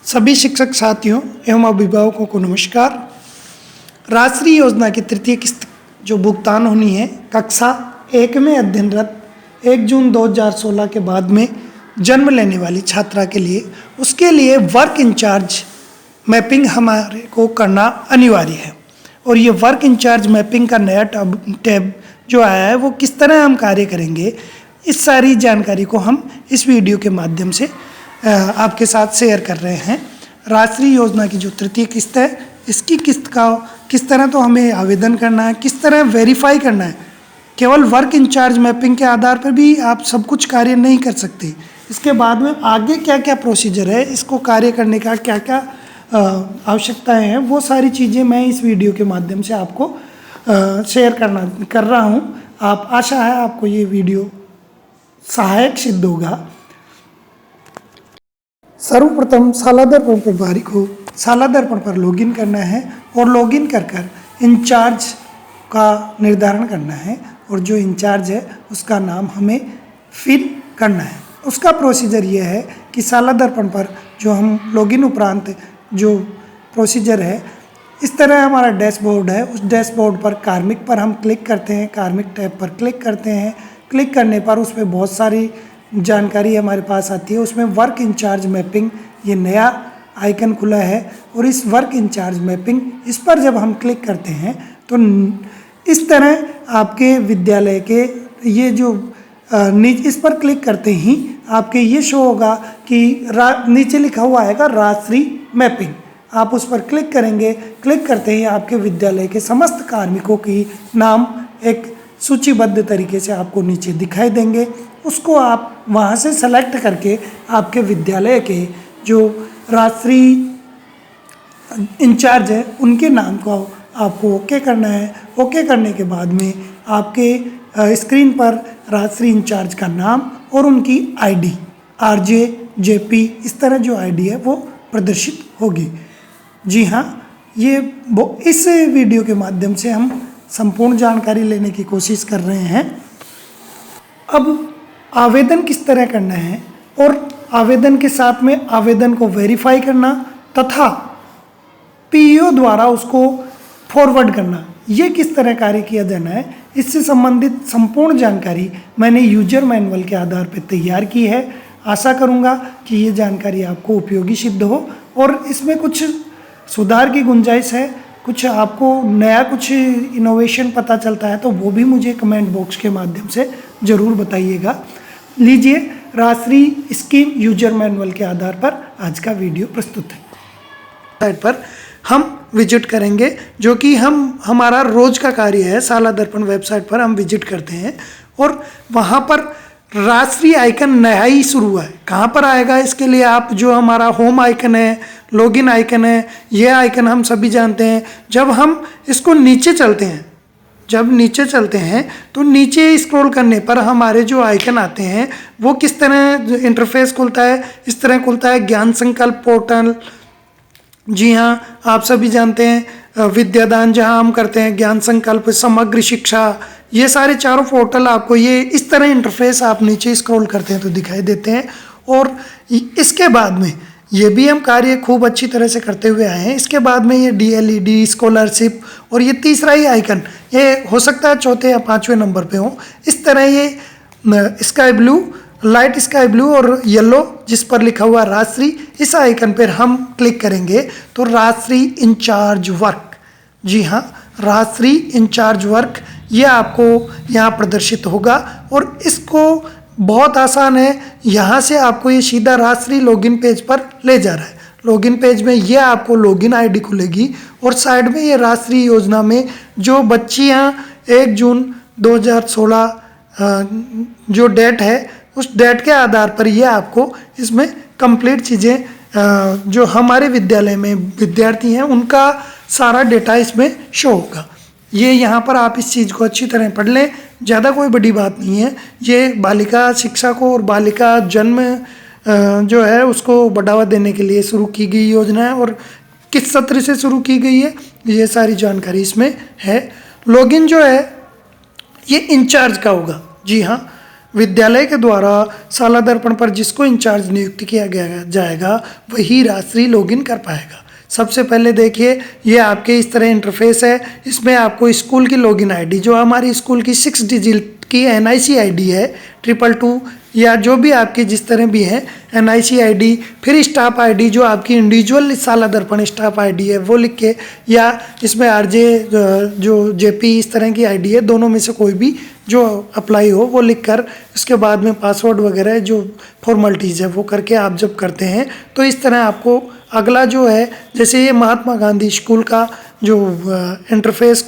सभी शिक्षक साथियों एवं अभिभावकों को नमस्कार। राष्ट्रीय योजना की तृतीय किस्त जो भुगतान होनी है कक्षा 1 में अध्ययनरत 1 जून 2016 के बाद में जन्म लेने वाली छात्रा के लिए, उसके लिए वर्क इंचार्ज मैपिंग हमारे को करना अनिवार्य है। और ये वर्क इंचार्ज मैपिंग का नया टैब जो आया है वो किस तरह हम कार्य करेंगे, इस सारी जानकारी को हम इस वीडियो के माध्यम से आपके साथ शेयर कर रहे हैं। राष्ट्रीय योजना की जो तृतीय किस्त है, इसकी किस्त का किस तरह तो हमें आवेदन करना है, किस तरह वेरीफाई करना है। केवल वर्क इंचार्ज मैपिंग के आधार पर भी आप सब कुछ कार्य नहीं कर सकते। इसके बाद में आगे क्या क्या प्रोसीजर है, इसको कार्य करने का क्या क्या आवश्यकताएं हैं, वो सारी चीज़ें मैं इस वीडियो के माध्यम से आपको शेयर कर रहा हूँ। आशा है आपको ये वीडियो सहायक सिद्ध होगा। सर्वप्रथम शाला दर्पण प्रभारी को शाला दर्पण पर लॉगिन करना है और लॉगिन कर इंचार्ज का निर्धारण करना है और जो इंचार्ज है उसका नाम हमें फिल करना है। उसका प्रोसीजर ये है कि शाला दर्पण पर जो हम लॉगिन उपरांत जो प्रोसीजर है, इस तरह हमारा डैशबोर्ड है। उस डैशबोर्ड पर कार्मिक पर हम क्लिक करते हैं, कार्मिक टैब पर क्लिक करते हैं। क्लिक करने पर उसमें बहुत सारी जानकारी हमारे पास आती है। उसमें वर्क इंचार्ज मैपिंग ये नया आइकन खुला है और इस वर्क इंचार्ज मैपिंग इस पर जब हम क्लिक करते हैं तो इस तरह आपके विद्यालय के ये जो इस पर क्लिक करते ही आपके ये शो होगा कि नीचे लिखा हुआ आएगा राष्ट्रीय मैपिंग। आप उस पर क्लिक करेंगे। क्लिक करते ही आपके विद्यालय के समस्त कार्मिकों की नाम एक सूचीबद्ध तरीके से आपको नीचे दिखाई देंगे। उसको आप वहाँ से सेलेक्ट करके आपके विद्यालय के जो राष्ट्रीय इंचार्ज है उनके नाम को आपको ओके करना है। ओके करने के बाद में आपके स्क्रीन पर राष्ट्रीय इंचार्ज का नाम और उनकी आईडी आरजे जेपी इस तरह जो आईडी है वो प्रदर्शित होगी। जी हाँ, इस वीडियो के माध्यम से हम संपूर्ण जानकारी लेने की कोशिश कर रहे हैं। अब आवेदन किस तरह करना है और आवेदन के साथ में आवेदन को वेरीफाई करना तथा पीईओ द्वारा उसको फॉरवर्ड करना, ये किस तरह कार्य किया जाना है, इससे संबंधित संपूर्ण जानकारी मैंने यूजर मैनुअल के आधार पर तैयार की है। आशा करूँगा कि ये जानकारी आपको उपयोगी सिद्ध हो और इसमें कुछ सुधार की गुंजाइश है, कुछ आपको नया कुछ इनोवेशन पता चलता है तो वो भी मुझे कमेंट बॉक्स के माध्यम से ज़रूर बताइएगा। लीजिए, राष्ट्रीय स्कीम यूजर मैनुअल के आधार पर आज का वीडियो प्रस्तुत है। साइट पर हम विजिट करेंगे, जो कि हमारा रोज़ का कार्य है। शाला दर्पण वेबसाइट पर हम विजिट करते हैं और वहाँ पर राष्ट्रीय आइकन नया ही शुरू हुआ है। कहाँ पर आएगा, इसके लिए आप जो हमारा होम आइकन है, लॉगिन आइकन है, ये आइकन हम सभी जानते हैं। जब हम इसको नीचे चलते हैं तो नीचे स्क्रॉल करने पर हमारे जो आइकन आते हैं वो किस तरह इंटरफेस खुलता है, इस तरह खुलता है। ज्ञान संकल्प पोर्टल, जी हाँ, आप सभी जानते हैं। विद्यादान जहाँ हम करते हैं, ज्ञान संकल्प, समग्र शिक्षा, ये सारे चारों पोर्टल आपको ये इस तरह इंटरफेस आप नीचे स्क्रॉल करते हैं तो दिखाई देते हैं। और इसके बाद में ये भी हम कार्य खूब अच्छी तरह से करते हुए आए हैं। इसके बाद में ये डीएलईडी स्कॉलरशिप और ये तीसरा ही आइकन, ये हो सकता है चौथे या पाँचवें नंबर पे हो। इस तरह ये sky blue, light sky blue और येलो जिस पर लिखा हुआ राष्ट्रीय, इस आइकन पर हम क्लिक करेंगे तो राष्ट्रीय इंचार्ज वर्क, जी हाँ, राष्ट्रीय इंचार्ज वर्क ये आपको यहाँ प्रदर्शित होगा। और इसको बहुत आसान है, यहाँ से आपको ये सीधा राष्ट्रीय लॉगिन पेज पर ले जा रहा है। लॉगिन पेज में ये आपको लॉगिन आईडी खुलेगी और साइड में ये राष्ट्रीय योजना में जो बच्चियाँ 1 जून 2016 जो डेट है, उस डेट के आधार पर ये आपको इसमें कंप्लीट चीज़ें जो हमारे विद्यालय में विद्यार्थी हैं उनका सारा डेटा इसमें शो होगा। ये यहाँ पर आप इस चीज़ को अच्छी तरह पढ़ लें, ज़्यादा कोई बड़ी बात नहीं है। ये बालिका शिक्षा को और बालिका जन्म जो है उसको बढ़ावा देने के लिए शुरू की गई योजना है और किस सत्र से शुरू की गई है, ये सारी जानकारी इसमें है। लॉगिन जो है ये इंचार्ज का होगा, जी हाँ, विद्यालय के द्वारा साला दर्पण पर जिसको इंचार्ज नियुक्त किया गया जाएगा वही राजश्री लॉगिन कर पाएगा। सबसे पहले देखिए, ये आपके इस तरह इंटरफेस है। इसमें आपको स्कूल की लॉगिन आईडी, जो हमारी स्कूल की 6 डिजिट की NIC आईडी है 222, या जो भी आपकी जिस तरह भी है NIC आईडी, फिर स्टाफ आईडी जो आपकी इंडिविजुअल साला दर्पण स्टाफ आईडी है वो लिख के, या इसमें RJ जो JP इस तरह की आईडी है, दोनों में से कोई भी जो अप्लाई हो वो लिख कर, उसके बाद में पासवर्ड वगैरह जो फॉर्मेलिटीज़ है वो करके आप जब करते हैं तो इस तरह आपको अगला जो है, जैसे ये महात्मा गांधी स्कूल का जो इंटरफेस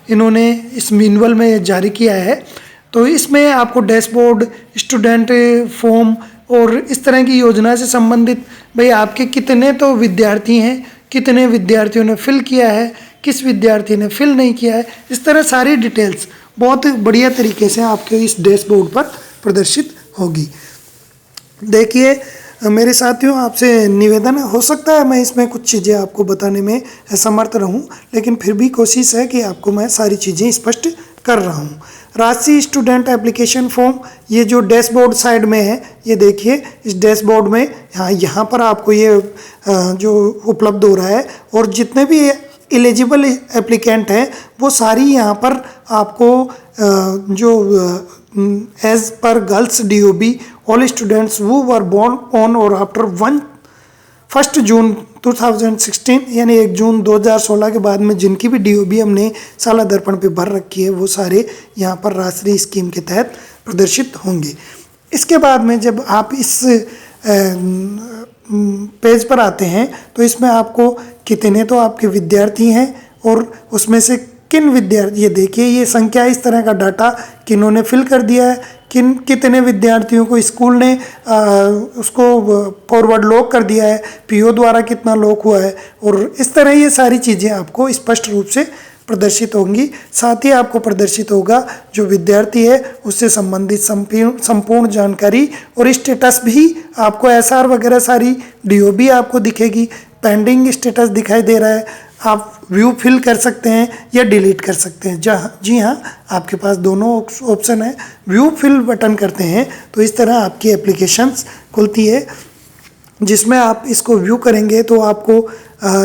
इन्होंने इस मैनुअल में जारी किया है, तो इसमें आपको डैशबोर्ड, स्टूडेंट फॉर्म और इस तरह की योजना से संबंधित भाई आपके कितने तो विद्यार्थी हैं, कितने विद्यार्थियों ने फिल किया है, किस विद्यार्थी ने फिल नहीं किया है, इस तरह सारी डिटेल्स बहुत बढ़िया तरीके से आपके इस डैशबोर्ड पर प्रदर्शित होगी। देखिए मेरे साथियों, आपसे निवेदन है, हो सकता है मैं इसमें कुछ चीज़ें आपको बताने में असमर्थ रहूं, लेकिन फिर भी कोशिश है कि आपको मैं सारी चीज़ें स्पष्ट कर रहा हूं। राजश्री स्टूडेंट एप्लीकेशन फॉर्म, ये जो डैशबोर्ड साइड में है, ये देखिए इस डैशबोर्ड में यहाँ पर आपको ये जो उपलब्ध हो रहा है, और जितने भी एलिजिबल एप्लीकेंट हैं वो सारी यहाँ पर आपको जो as per girls DOB all students वो वर बोर्न ऑन और आफ्टर 1 जून 2016, यानी 1 जून 2016 के बाद में जिनकी भी DOB हमने साला दर्पण पे भर रखी है वो सारे यहाँ पर राजश्री स्कीम के तहत प्रदर्शित होंगे। इसके बाद में जब आप इस पेज पर आते हैं तो इसमें आपको कितने तो आपके विद्यार्थी हैं और उसमें से किन विद्यार्थी, ये देखिए ये संख्या, इस तरह का डाटा किन्होंने फिल कर दिया है, कितने विद्यार्थियों को स्कूल ने उसको फॉरवर्ड लॉक कर दिया है, PO द्वारा कितना लॉक हुआ है, और इस तरह ये सारी चीज़ें आपको स्पष्ट रूप से प्रदर्शित होंगी। साथ ही आपको प्रदर्शित होगा जो विद्यार्थी है उससे संबंधित संपूर्ण जानकारी और स्टेटस भी आपको, SR वगैरह सारी DOB आपको दिखेगी। पेंडिंग स्टेटस दिखाई दे रहा है, आप व्यू फिल कर सकते हैं या डिलीट कर सकते हैं। जी हाँ, आपके पास दोनों ऑप्शन है। व्यू फिल बटन करते हैं तो इस तरह आपकी एप्लीकेशंस खुलती है, जिसमें आप इसको व्यू करेंगे तो आपको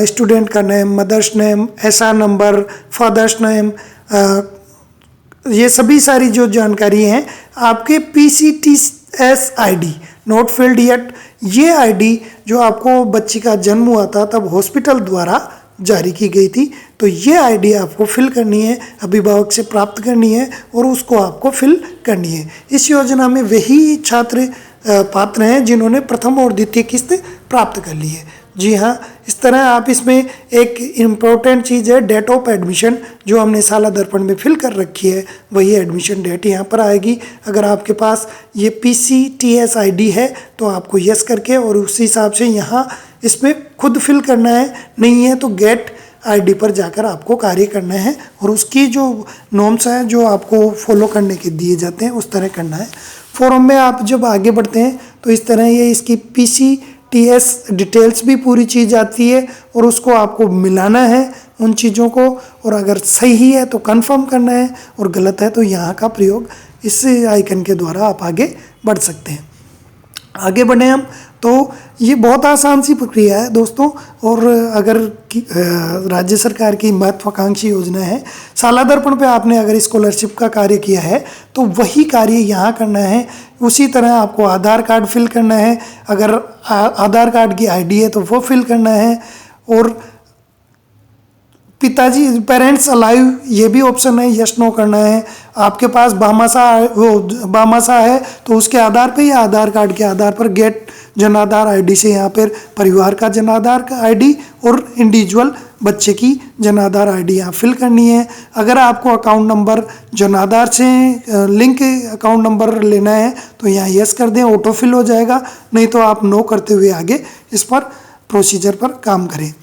स्टूडेंट का name, mother's name, SR number, father's name, ये सभी सारी जो जानकारी हैं, आपके PCTS ID not filled yet, ये ID जो आपको बच्ची का जन्म हुआ था तब हॉस्पिटल द्वारा जारी की गई थी, तो ये ID आपको फिल करनी है, अभिभावक से प्राप्त करनी है और उसको आपको फिल करनी है। इस योजना में वही छात्र पात्र हैं जिन्होंने प्रथम और द्वितीय किस्त प्राप्त कर ली है। जी हाँ, इस तरह आप इसमें एक इम्पोर्टेंट चीज़ है डेट ऑफ एडमिशन, जो हमने साला दर्पण में फिल कर रखी है वही एडमिशन डेट यहाँ पर आएगी। अगर आपके पास ये PCTS ID है तो आपको यस करके और उसी हिसाब से यहाँ इसमें खुद फिल करना है, नहीं है तो गेट ID पर जाकर आपको कार्य करना है और उसकी जो नॉर्म्स हैं जो आपको फॉलो करने के दिए जाते हैं उस तरह करना है। फॉर्म में आप जब आगे बढ़ते हैं तो इस तरह ये इसकी PCTS डिटेल्स भी पूरी चीज़ आती है और उसको आपको मिलाना है उन चीज़ों को, और अगर सही है तो कंफर्म करना है और गलत है तो यहाँ का प्रयोग इस आइकन के द्वारा आप आगे बढ़ सकते हैं। आगे बढ़े हम तो ये बहुत आसान सी प्रक्रिया है दोस्तों, और अगर राज्य सरकार की महत्वाकांक्षी योजना है साला दर्पण पे आपने अगर स्कॉलरशिप का कार्य किया है तो वही कार्य यहाँ करना है। उसी तरह आपको आधार कार्ड फिल करना है, अगर आधार कार्ड की ID है तो वो फिल करना है, और पिताजी पेरेंट्स अलाइव ये भी ऑप्शन है, यस नो करना है। आपके पास बामासा है तो उसके आधार पे या आधार कार्ड के आधार पर गेट जन आधार ID से यहाँ पर परिवार का जन आधार का ID और इंडिविजुअल बच्चे की जन आधार ID यहाँ फिल करनी है। अगर आपको अकाउंट नंबर जन आधार से लिंक अकाउंट नंबर लेना है तो यहाँ यस कर दें, ऑटो फिल हो जाएगा, नहीं तो आप नो करते हुए आगे इस पर प्रोसीजर पर काम करें।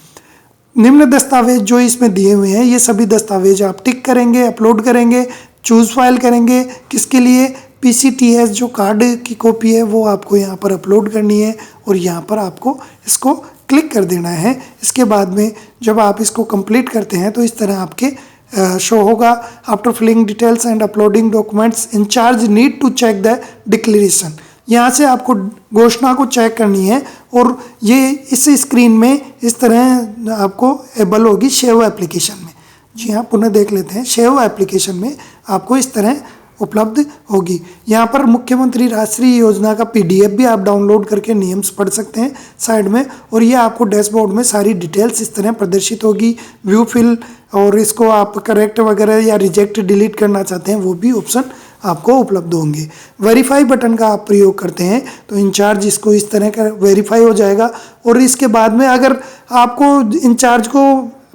निम्न दस्तावेज जो इसमें दिए हुए हैं ये सभी दस्तावेज आप टिक करेंगे, अपलोड करेंगे, चूज़ फाइल करेंगे। किसके लिए? PCTS जो कार्ड की कॉपी है वो आपको यहाँ पर अपलोड करनी है और यहाँ पर आपको इसको क्लिक कर देना है। इसके बाद में जब आप इसको कंप्लीट करते हैं तो इस तरह आपके शो होगा। After filling details and uploading documents, incharge need to check the declaration. यहाँ से आपको घोषणा को चेक करनी है और ये इस स्क्रीन में इस तरह आपको एबल होगी शेव एप्लीकेशन में। जी हाँ, पुनः देख लेते हैं। शेव एप्लीकेशन में आपको इस तरह उपलब्ध होगी। यहाँ पर मुख्यमंत्री राष्ट्रीय योजना का पीडीएफ भी आप डाउनलोड करके नियम्स पढ़ सकते हैं साइड में, और ये आपको डैशबोर्ड में सारी डिटेल्स इस तरह प्रदर्शित होगी। व्यू फिल, और इसको आप करेक्ट वगैरह या रिजेक्ट डिलीट करना चाहते हैं वो भी ऑप्शन आपको उपलब्ध होंगे। वेरीफाई बटन का आप प्रयोग करते हैं तो इंचार्ज इसको इस तरह का वेरीफाई हो जाएगा, और इसके बाद में अगर आपको इंचार्ज को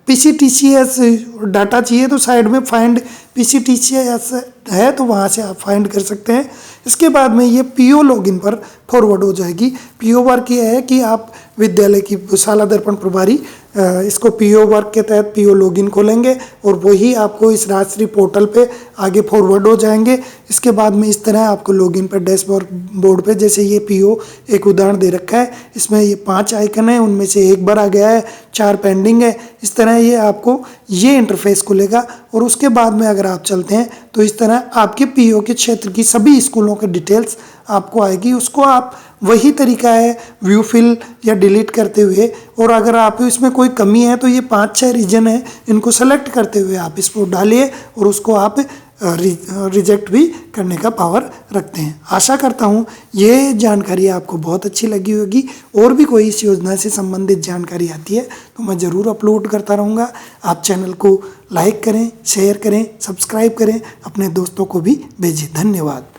PCTCS डाटा चाहिए तो साइड में फाइंड PCTCS है तो वहाँ से आप फाइंड कर सकते हैं। इसके बाद में ये PO लॉगिन पर फॉरवर्ड हो जाएगी। PO वर्क ये है कि आप विद्यालय की शाला दर्पण प्रभारी इसको PO वर्क के तहत PO लॉगिन खोलेंगे और वही आपको इस राष्ट्रीय पोर्टल पे आगे फॉरवर्ड हो जाएंगे। इसके बाद में इस तरह आपको लॉगिन पर डैशबोर्ड पे, जैसे ये PO एक उदाहरण दे रखा है, इसमें ये 5 आइकन है, उनमें से एक बार आ गया है, 4 पेंडिंग है। इस तरह ये आपको ये इंटरफेस खुलेगा और उसके बाद में अगर आप चलते हैं तो इस तरह आपके PO के क्षेत्र की सभी स्कूलों के डिटेल्स आपको आएगी। उसको आप वही तरीका है व्यू फिल या डिलीट करते हुए, और अगर आप इसमें कोई कमी है तो ये 5-6 रीजन है, इनको सेलेक्ट करते हुए आप इसको डालिए और उसको आप रिजेक्ट भी करने का पावर रखते हैं। आशा करता हूँ ये जानकारी आपको बहुत अच्छी लगी होगी। और भी कोई इस योजना से संबंधित जानकारी आती है तो मैं ज़रूर अपलोड करता रहूँगा। आप चैनल को लाइक करें, शेयर करें, सब्सक्राइब करें, अपने दोस्तों को भी भेजें। धन्यवाद।